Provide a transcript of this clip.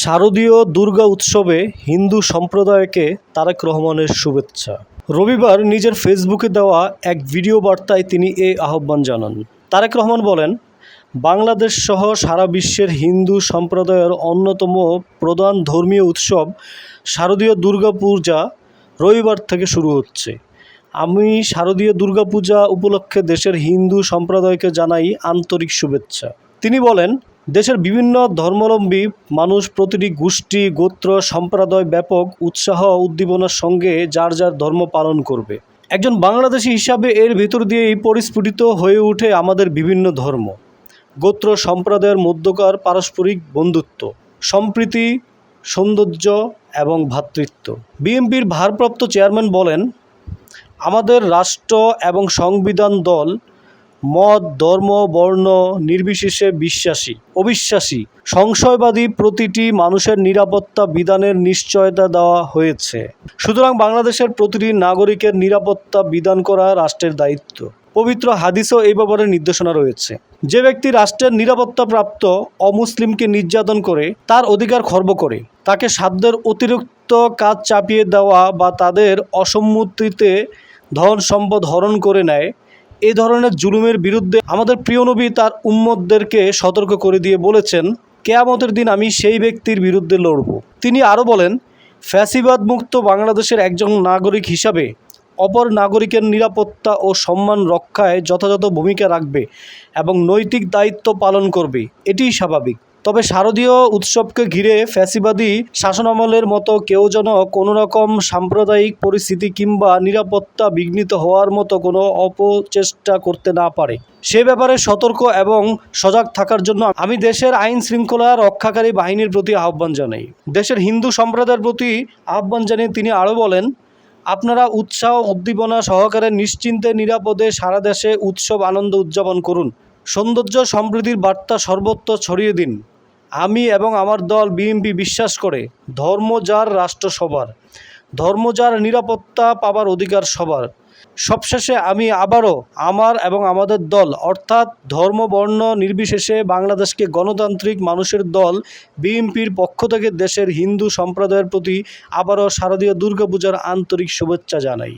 শারদীয় দুর্গা উৎসবে হিন্দু সম্প্রদায়কে তারেক রহমানের শুভেচ্ছা। রবিবার নিজের ফেসবুকে দেওয়া এক ভিডিও বার্তায় তিনি এই আহ্বান জানান। তারেক রহমান বলেন, বাংলাদেশ সহ সারা বিশ্বের হিন্দু সম্প্রদায়ের অন্যতম প্রধান ধর্মীয় উৎসব শারদীয় দুর্গাপূজা রবিবার থেকে শুরু হচ্ছে। আমি শারদীয় দুর্গাপূজা উপলক্ষে দেশের হিন্দু সম্প্রদায়কে জানাই আন্তরিক শুভেচ্ছা। তিনি বলেন, দেশের বিভিন্ন ধর্মাবলম্বী মানুষ প্রতিটি গোষ্ঠী, গোত্র, সম্প্রদায় ব্যাপক উৎসাহ উদ্দীপনার সঙ্গে যার যার ধর্ম পালন করবে। একজন বাংলাদেশি হিসাবে এর ভিতর দিয়েই পরিস্ফুটিত হয়ে ওঠে আমাদের বিভিন্ন ধর্ম, গোত্র, সম্প্রদায়ের মধ্যকার পারস্পরিক বন্ধুত্ব, সম্প্রীতি, সৌন্দর্য এবং ভ্রাতৃত্ব। বিএনপির ভারপ্রাপ্ত চেয়ারম্যান বলেন, আমাদের রাষ্ট্র এবং সংবিধান দল মত, ধর্ম, বর্ণ নির্বিশেষে অবিশ্বাসী, সংশয়বাদী প্রতিটি মানুষের নিরাপত্তা বিধানের নিশ্চয়তা দেওয়া হয়েছে। সুতরাং বাংলাদেশের প্রতিটি নাগরিকের নিরাপত্তা বিধান করা রাষ্ট্রের দায়িত্ব। পবিত্র হাদিসেও এই ব্যাপারে নির্দেশনা রয়েছে। যে ব্যক্তি রাষ্ট্রের নিরাপত্তাপ্রাপ্ত অমুসলিমকে নির্যাতন করে, তার অধিকার খর্ব করে, তাকে সাধ্যের অতিরিক্ত কাজ চাপিয়ে দেওয়া বা তাদের অসম্মতিতে ধন সম্পদ হরণ করে নেয়, এই ধরনের জুলুমের বিরুদ্ধে আমাদের প্রিয় নবী তার উম্মতদেরকে সতর্ক করে দিয়ে বলেছেন, কিয়ামতের দিন আমি সেই ব্যক্তির বিরুদ্ধে লড়ব। তিনি আরও বলেন, ফ্যাসিবাদ মুক্ত বাংলাদেশের একজন নাগরিক হিসাবে অপর নাগরিকের নিরাপত্তা ও সম্মান রক্ষায় যথাযথ ভূমিকা রাখবে এবং নৈতিক দায়িত্ব পালন করবে, এটিই স্বাভাবিক। তবে শারদীয় উৎসবকে ঘিরে ফ্যাসিবাদী শাসনামলের মতো কেউ যেন কোনো রকম সাম্প্রদায়িক পরিস্থিতি কিংবা নিরাপত্তা বিঘ্নিত হওয়ার মতো কোনো অপচেষ্টা করতে না পারে, সে ব্যাপারে সতর্ক এবং সজাগ থাকার জন্য আমি দেশের আইন শৃঙ্খলা রক্ষাকারী বাহিনীর প্রতি আহ্বান জানাই। দেশের হিন্দু সম্প্রদায়ের প্রতি আহ্বান জানিয়ে তিনি আরও বলেন, আপনারা উৎসাহ উদ্দীপনা সহকারে নিশ্চিন্তে নিরাপদে সারা দেশে উৎসব আনন্দ উদযাপন করুন। সৌন্দর্য সম্প্রীতির বার্তা সর্বত্র ছড়িয়ে দিন। আমি এবং আমার দল বিএনপি বিশ্বাস করে, ধর্ম যার, রাষ্ট্র সবার, ধর্ম যার, নিরাপত্তা পাবার অধিকার সবার। সবশেষে আমি আবারও আমার এবং আমাদের দল অর্থাৎ ধর্ম বর্ণ নির্বিশেষে বাংলাদেশকে গণতান্ত্রিক মানুষের দল বিএনপির পক্ষ থেকে দেশের হিন্দু সম্প্রদায়ের প্রতি আবারও শারদীয় দুর্গাপূজার আন্তরিক শুভেচ্ছা জানাই।